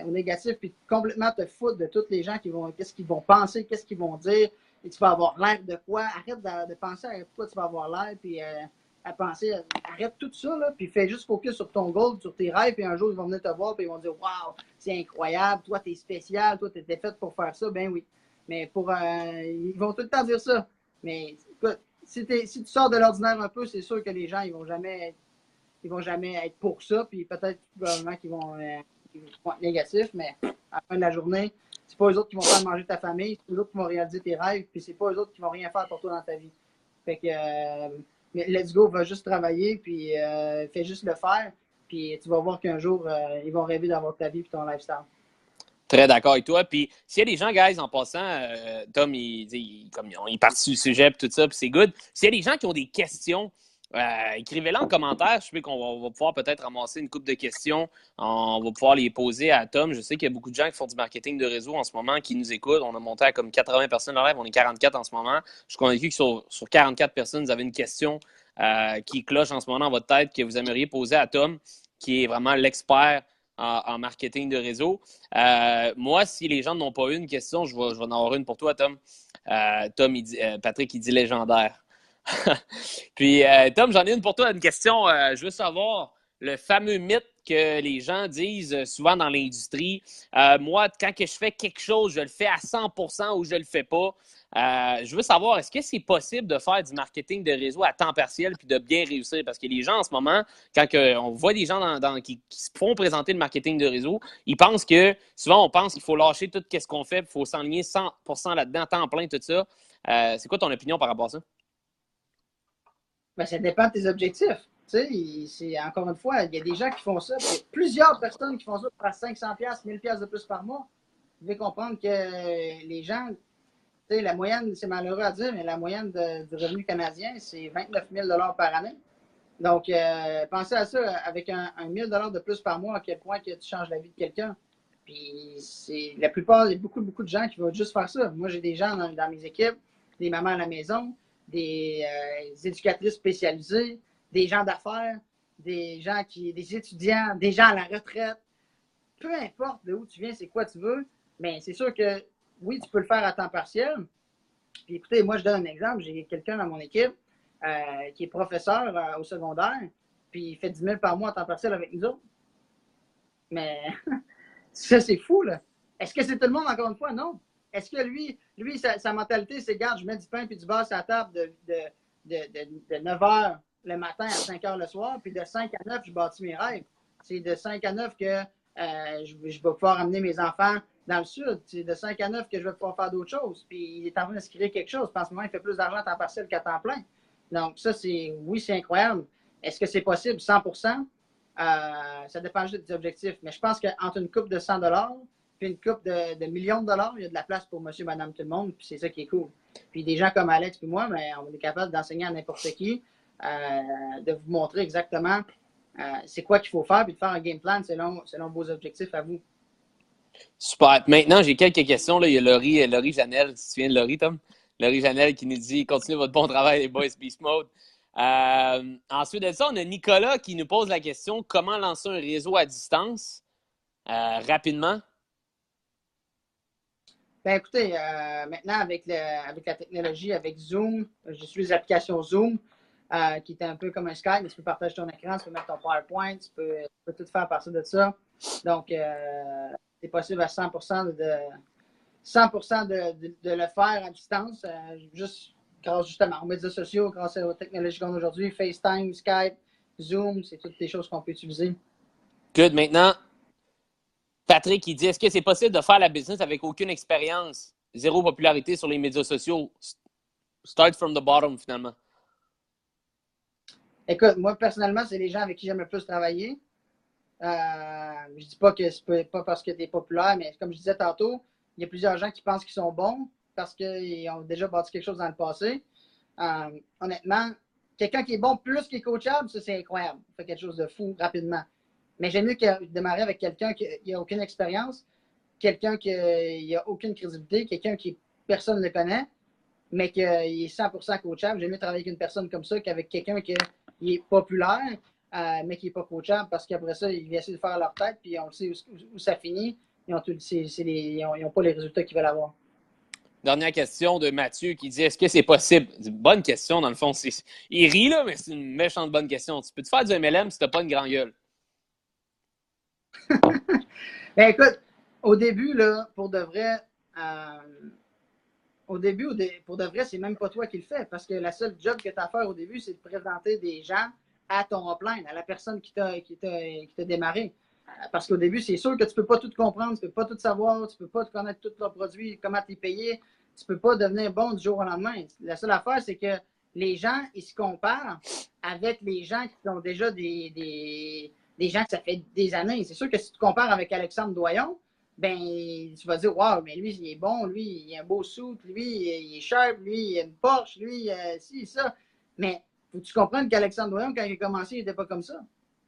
Speaker 2: négatif, puis complètement te foutre de toutes les gens qu'est-ce qu'ils vont penser, qu'est-ce qu'ils vont dire, et tu vas avoir l'air de quoi. Arrête de penser à quoi tu vas avoir l'air, puis à penser, arrête tout ça, là, puis fais juste focus sur ton goal, sur tes rêves, puis un jour, ils vont venir te voir, puis ils vont dire « Wow, c'est incroyable, toi, t'es spécial, toi, t'es fait pour faire ça. » Ben oui. Mais ils vont tout le temps dire ça. Mais écoute, si tu sors de l'ordinaire un peu, c'est sûr que les gens, ils vont jamais être pour ça, puis peut-être probablement qu'ils vont être négatifs, mais à la fin de la journée, c'est pas eux autres qui vont faire manger ta famille, c'est eux autres qui vont réaliser tes rêves, puis c'est pas eux autres qui vont rien faire pour toi dans ta vie. Fait que mais let's go, va juste travailler, puis fais juste le faire, puis tu vas voir qu'un jour, ils vont rêver d'avoir ta vie et ton lifestyle.
Speaker 1: Très d'accord avec toi. Puis s'il y a des gens, guys, en passant, Tom, il part sur le sujet et tout ça, puis c'est good. S'il y a des gens qui ont des questions, écrivez-les en commentaire. Je sais qu'on va pouvoir peut-être ramasser une couple de questions. On va pouvoir les poser à Tom. Je sais qu'il y a beaucoup de gens qui font du marketing de réseau en ce moment, qui nous écoutent. On a monté à comme 80 personnes dans le live. On est 44 en ce moment. Je suis convaincu que sur 44 personnes, vous avez une question qui cloche en ce moment dans votre tête que vous aimeriez poser à Tom, qui est vraiment l'expert en marketing de réseau. Moi, si les gens n'ont pas eu une question, je vais en avoir une pour toi, Tom. Patrick, il dit légendaire. Puis, Tom, j'en ai une pour toi, une question. Je veux savoir, le fameux mythe que les gens disent souvent dans l'industrie. Moi, quand que je fais quelque chose, je le fais à 100% ou je le fais pas. Je veux savoir, est-ce que c'est possible de faire du marketing de réseau à temps partiel puis de bien réussir? Parce que les gens, en ce moment, quand on voit des gens qui se font présenter le marketing de réseau, ils pensent souvent, on pense qu'il faut lâcher tout ce qu'on fait, il faut s'enligner 100% là-dedans, temps plein, tout ça. C'est quoi ton opinion par rapport à ça?
Speaker 2: Ben, ça dépend de tes objectifs. Tu sais, encore une fois, il y a des gens qui font ça. Il y a plusieurs personnes qui font ça pour 500$, 1000$ de plus par mois. Vous devez comprendre que les gens, tu sais, la moyenne, c'est malheureux à dire, mais la moyenne du revenu canadien, c'est 29 000 par année. Donc, pensez à ça, avec un 1000$ de plus par mois, à quel point que tu changes la vie de quelqu'un. Puis, la plupart, il y a beaucoup, beaucoup de gens qui vont juste faire ça. Moi, j'ai des gens dans mes équipes, des mamans à la maison, des éducatrices spécialisées, des gens d'affaires, des étudiants, des gens à la retraite. Peu importe de où tu viens, c'est quoi tu veux, mais c'est sûr que oui, tu peux le faire à temps partiel. Puis écoutez, moi, je donne un exemple. J'ai quelqu'un dans mon équipe qui est professeur au secondaire, puis il fait 10 000 par mois à temps partiel avec nous autres. Mais ça, c'est fou, là. Est-ce que c'est tout le monde, encore une fois? Non. Est-ce que lui sa mentalité, c'est, garde, je mets du pain puis du beurre sur la table de 9 h le matin à 5 h le soir, puis de 5 à 9, je bâtis mes rêves. C'est de 5 à 9 que je vais pouvoir amener mes enfants dans le sud. C'est de 5 à 9 que je vais pouvoir faire d'autres choses. Puis il est en train de se créer quelque chose. Puis en ce moment, il fait plus d'argent à temps partiel qu'à temps plein. Donc ça, oui, c'est incroyable. Est-ce que c'est possible? 100%? Ça dépend juste des objectifs. Mais je pense qu'entre une coupe de 100$ puis une coupe de millions de dollars, il y a de la place pour monsieur, madame, tout le monde. Puis c'est ça qui est cool. Puis des gens comme Alex et moi, mais on est capable d'enseigner à n'importe qui, de vous montrer exactement c'est quoi qu'il faut faire, puis de faire un game plan selon vos objectifs à vous.
Speaker 1: Super. Maintenant, j'ai quelques questions. Là. Il y a Laurie Janel. Tu te souviens de Laurie, Tom? Laurie Janel qui nous dit « Continuez votre bon travail, les boys, Beast Mode ». Ensuite de ça, on a Nicolas qui nous pose la question « Comment lancer un réseau à distance? » Rapidement.
Speaker 2: Ben écoutez, maintenant avec la technologie, avec Zoom, j'utilise l'application Zoom, qui est un peu comme un Skype. Tu peux partager ton écran, tu peux mettre ton PowerPoint, tu peux tout faire à partir de ça. Donc, c'est possible à 100% de le faire à distance, juste grâce justement aux médias sociaux, grâce aux technologies qu'on a aujourd'hui, FaceTime, Skype, Zoom, c'est toutes des choses qu'on peut utiliser.
Speaker 1: Good. Maintenant, Patrick, il dit, est-ce que c'est possible de faire la business avec aucune expérience, zéro popularité sur les médias sociaux? Start from the bottom, finalement.
Speaker 2: Écoute, moi, personnellement, c'est les gens avec qui j'aime le plus travailler. Je dis pas que c'est pas parce que tu es populaire, mais comme je disais tantôt, il y a plusieurs gens qui pensent qu'ils sont bons parce qu'ils ont déjà bâti quelque chose dans le passé. Honnêtement, quelqu'un qui est bon plus qu'il est coachable, ça, c'est incroyable. Il fait quelque chose de fou rapidement. Mais j'aime mieux que démarrer avec quelqu'un qui n'a aucune expérience, quelqu'un qui n'a aucune crédibilité, quelqu'un qui personne ne le connaît, mais qui est 100% coachable. J'aime mieux travailler avec une personne comme ça qu'avec quelqu'un qui est populaire, mais qui n'est pas coachable parce qu'après ça, ils essaient de faire leur tête, puis on le sait où ça finit. Ils n'ont pas les résultats qu'ils veulent avoir.
Speaker 1: Dernière question de Mathieu qui dit est-ce que c'est possible? Bonne question, dans le fond. Il rit, là, mais c'est une méchante bonne question. Tu peux te faire du MLM si tu n'as pas une grande gueule?
Speaker 2: Ben écoute, au début, là, pour de vrai, c'est même pas toi qui le fais parce que la seule job que tu as à faire au début, c'est de présenter des gens à ton upline, à la personne qui t'a démarré. Parce qu'au début, c'est sûr que tu peux pas tout comprendre, tu peux pas tout savoir, tu peux pas connaître tous leurs produits, comment tu es payé, tu peux pas devenir bon du jour au lendemain. La seule affaire, c'est que les gens, ils se comparent avec les gens qui ont déjà des gens que ça fait des années. C'est sûr que si tu te compares avec Alexandre Doyon, ben, tu vas dire, waouh, mais lui, il est bon, lui, il a un beau suit, lui, il est sharp, lui, il a une Porsche, lui, ci, ça. Mais faut que tu comprennes qu'Alexandre Doyon, quand il a commencé, il n'était pas comme ça.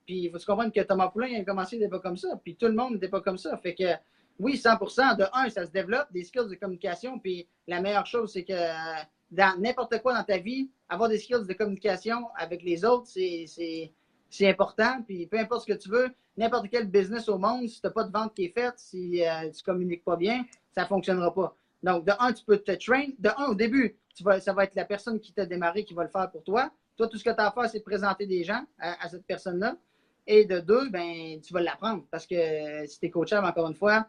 Speaker 2: Puis il faut que tu comprennes que Thomas Poulain, il a commencé, il n'était pas comme ça. Puis tout le monde n'était pas comme ça. Fait que, oui, 100%, de un, ça se développe, des skills de communication. Puis la meilleure chose, c'est que dans n'importe quoi dans ta vie, avoir des skills de communication avec les autres, c'est important. Puis peu importe ce que tu veux, n'importe quel business au monde, si tu n'as pas de vente qui est faite, si tu ne communiques pas bien, ça ne fonctionnera pas. Donc, de un, tu peux te train. De un, au début, ça va être la personne qui t'a démarré qui va le faire pour toi. Toi, tout ce que tu as à faire, c'est de présenter des gens à cette personne-là. Et de deux, ben, tu vas l'apprendre parce que si tu es coachable, encore une fois,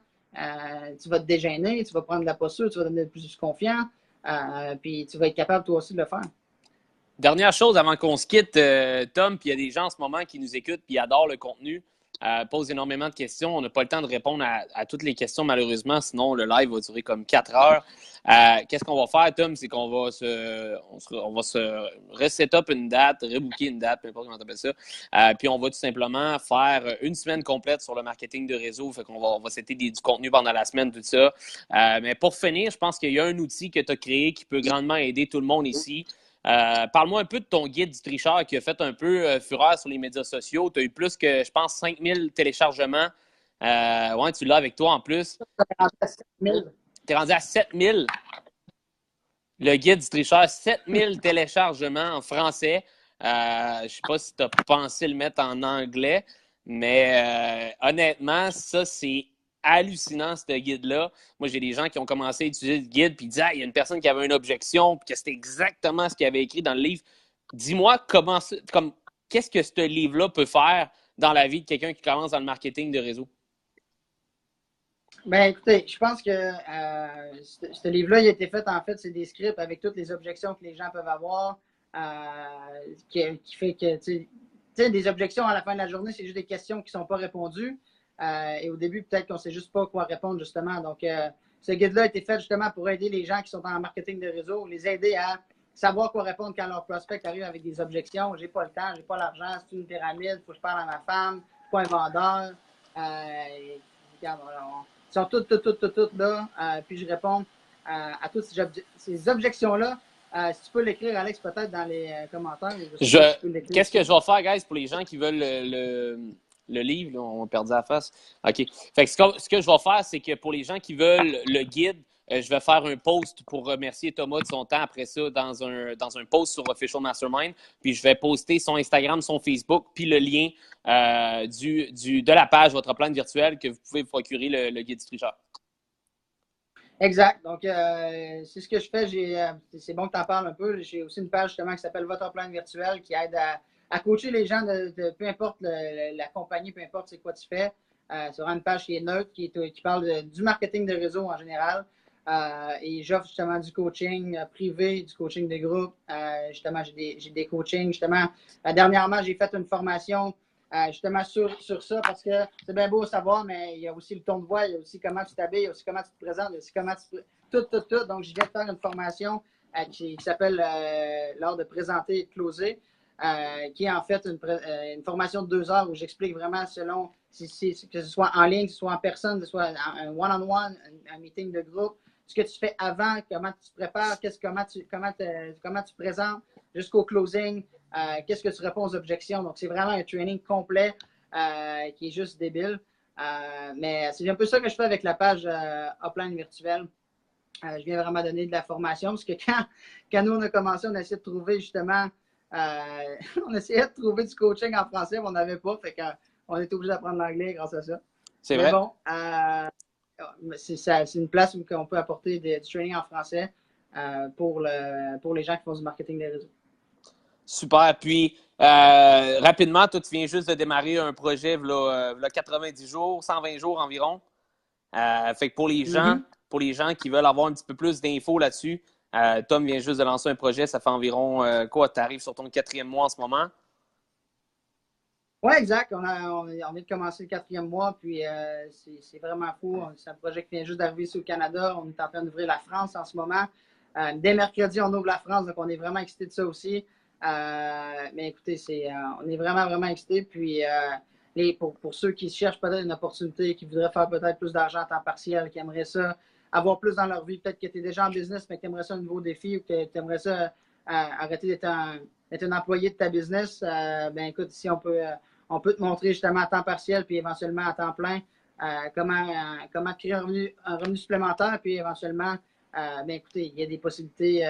Speaker 2: tu vas te dégêner, tu vas prendre de la posture, tu vas devenir plus confiant, puis tu vas être capable toi aussi de le faire.
Speaker 1: Dernière chose avant qu'on se quitte, Tom, puis il y a des gens en ce moment qui nous écoutent puis adorent le contenu, posent énormément de questions. On n'a pas le temps de répondre à toutes les questions, malheureusement, sinon le live va durer comme 4 heures. Qu'est-ce qu'on va faire, Tom? C'est qu'on va on va se reset-up une date, rebooker une date, peu importe comment tu appelles ça. Puis on va tout simplement faire une semaine complète sur le marketing de réseau. Fait qu'on on va setter du contenu pendant la semaine, tout ça. Mais pour finir, je pense qu'il y a un outil que tu as créé qui peut grandement aider tout le monde ici. Parle-moi un peu de ton guide du tricheur qui a fait un peu fureur sur les médias sociaux. Tu as eu plus que, je pense, 5000 téléchargements. Ouais, tu l'as avec toi en plus. Tu es rendu à 7000. Le guide du tricheur, 7000 téléchargements en français. Je ne sais pas si tu as pensé le mettre en anglais, mais honnêtement, ça, c'est hallucinant, ce guide-là. Moi, j'ai des gens qui ont commencé à utiliser le guide puis ils disaient, il y a une personne qui avait une objection puis que c'était exactement ce qu'il avait écrit dans le livre. Dis-moi qu'est-ce que ce livre-là peut faire dans la vie de quelqu'un qui commence dans le marketing de réseau?
Speaker 2: Ben, écoutez, je pense que ce livre-là, il a été fait, en fait, c'est des scripts avec toutes les objections que les gens peuvent avoir, qui fait que, tu sais, des objections à la fin de la journée, c'est juste des questions qui ne sont pas répondues. Et au début, peut-être qu'on ne sait juste pas quoi répondre, justement. Donc, ce guide-là a été fait justement pour aider les gens qui sont en marketing de réseau, les aider à savoir quoi répondre quand leur prospect arrive avec des objections. J'ai pas le temps, j'ai pas l'argent, c'est une pyramide, il faut que je parle à ma femme, pas un vendeur. Regarde, ils sont toutes là. Puis je réponds à toutes ces objections-là. Si tu peux l'écrire, Alex, peut-être dans les commentaires.
Speaker 1: Qu'est-ce que je vais faire, guys, pour les gens qui veulent le livre? Là, on a perdu la face. OK. Fait que ce que je vais faire, c'est que pour les gens qui veulent le guide, je vais faire un post pour remercier Thomas de son temps après ça dans un post sur Official Mastermind. Puis je vais poster son Instagram, son Facebook, puis le lien de la page Votre Plan virtuel que vous pouvez vous procurer le guide du tricheur.
Speaker 2: Exact. Donc, c'est ce que je fais. C'est bon que tu en parles un peu. J'ai aussi une page justement qui s'appelle Votre Plan virtuel qui aide à coacher les gens de peu importe la compagnie, peu importe c'est quoi tu fais. C'est vraiment une page qui est neutre, qui parle du marketing de réseau en général. Et j'offre justement du coaching privé, du coaching de groupe. Justement, j'ai des coachings. Justement, dernièrement, j'ai fait une formation justement sur ça parce que c'est bien beau à savoir, mais il y a aussi le ton de voix, il y a aussi comment tu t'habilles, il y a aussi comment tu te présentes, il y a aussi comment tu tout. Donc, je viens de faire une formation qui s'appelle l'art de présenter et de closer, qui est en fait une formation de 2 heures où j'explique vraiment selon que ce soit en ligne, que ce soit en personne, que ce soit un one-on-one, un meeting de groupe, ce que tu fais avant, comment tu te prépares, comment tu présentes jusqu'au closing, qu'est-ce que tu réponds aux objections. Donc, c'est vraiment un training complet qui est juste débile. Mais c'est un peu ça que je fais avec la page Upline virtuelle. Je viens vraiment donner de la formation parce que quand nous, on a commencé, on a essayé de trouver justement on essayait de trouver du coaching en français, mais on n'avait pas. Fait qu'on était obligé d'apprendre l'anglais grâce à ça.
Speaker 1: C'est vrai.
Speaker 2: Bon, c'est une place où on peut apporter du training en français pour les gens qui font du marketing des réseaux.
Speaker 1: Super. Puis, rapidement, toi, tu viens juste de démarrer un projet, là, 90 jours, 120 jours environ. Fait que pour les gens qui veulent avoir un petit peu plus d'infos là-dessus, Tom vient juste de lancer un projet. Ça fait environ, tu arrives sur ton 4e mois en ce moment?
Speaker 2: Oui, exact. On vient de commencer le 4e mois, puis c'est vraiment fou. C'est un projet qui vient juste d'arriver ici au Canada. On est en train d'ouvrir la France en ce moment. Dès mercredi, on ouvre la France, donc on est vraiment excités de ça aussi. Mais écoutez, on est vraiment, vraiment excités. Puis pour ceux qui cherchent peut-être une opportunité, qui voudraient faire peut-être plus d'argent à temps partiel, qui aimeraient ça avoir plus dans leur vie, peut-être que tu es déjà en business, mais que tu aimerais ça un nouveau défi ou que tu aimerais ça arrêter d'être un employé de ta business, ben écoute, ici, on peut te montrer justement à temps partiel puis éventuellement à temps plein comment créer un revenu supplémentaire puis éventuellement, ben écoutez, il y a des possibilités.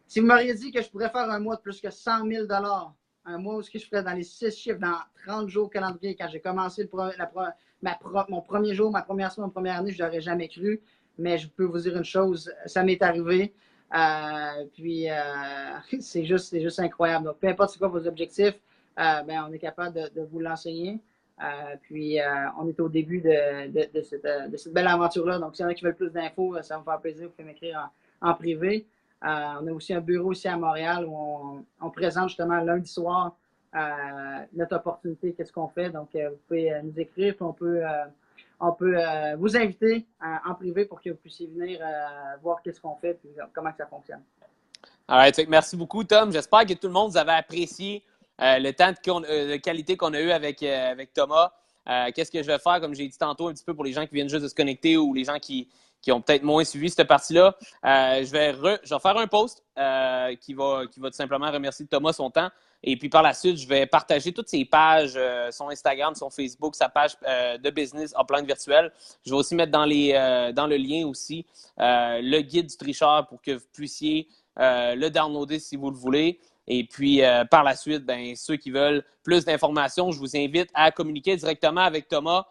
Speaker 2: Si vous m'auriez dit que je pourrais faire un mois de plus que 100 000 un mois où je ferais dans les 6 chiffres, dans 30 jours calendrier, quand j'ai commencé mon premier jour, ma première semaine, ma première année, je n'aurais jamais cru. Mais je peux vous dire une chose, ça m'est arrivé. Puis c'est juste incroyable. Donc, peu importe c'est quoi vos objectifs, ben, on est capable de vous l'enseigner. Puis, on est au début de cette belle aventure-là. Donc, s'il y en a qui veulent plus d'infos, ça va me faire plaisir. Vous pouvez m'écrire en privé. On a aussi un bureau ici à Montréal où on présente justement lundi soir notre opportunité, qu'est-ce qu'on fait. Donc, vous pouvez nous écrire, puis on peut vous inviter en privé pour que vous puissiez venir voir qu'est-ce qu'on fait et comment ça fonctionne.
Speaker 1: All right. Merci beaucoup, Tom. J'espère que tout le monde vous avait apprécié le temps de qualité qu'on a eu avec Thomas. Qu'est-ce que je vais faire, comme j'ai dit tantôt, un petit peu pour les gens qui viennent juste de se connecter ou les gens qui ont peut-être moins suivi cette partie-là. Je vais faire un post qui va tout simplement remercier Thomas son temps. Et puis par la suite, je vais partager toutes ses pages, son Instagram, son Facebook, sa page de business Upline Virtuel. Je vais aussi mettre dans le lien aussi le guide du tricheur pour que vous puissiez le downloader si vous le voulez. Et puis, par la suite, ben, ceux qui veulent plus d'informations, je vous invite à communiquer directement avec Thomas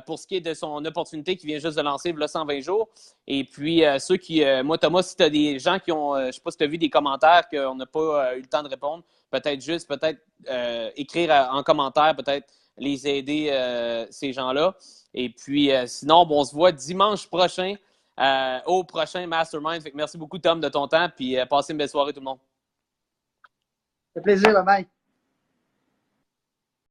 Speaker 1: pour ce qui est de son opportunité qui vient juste de lancer, le 120 jours. Et puis, ceux qui... moi, Thomas, si tu as des gens qui ont... je ne sais pas si tu as vu des commentaires qu'on n'a pas eu le temps de répondre, peut-être écrire en commentaire, peut-être les aider, ces gens-là. Et puis, sinon, bon, on se voit dimanche prochain au prochain Mastermind. Fait que merci beaucoup, Tom, de ton temps. Puis, passez une belle soirée, tout le monde.
Speaker 2: Ça fait plaisir. Bye-bye.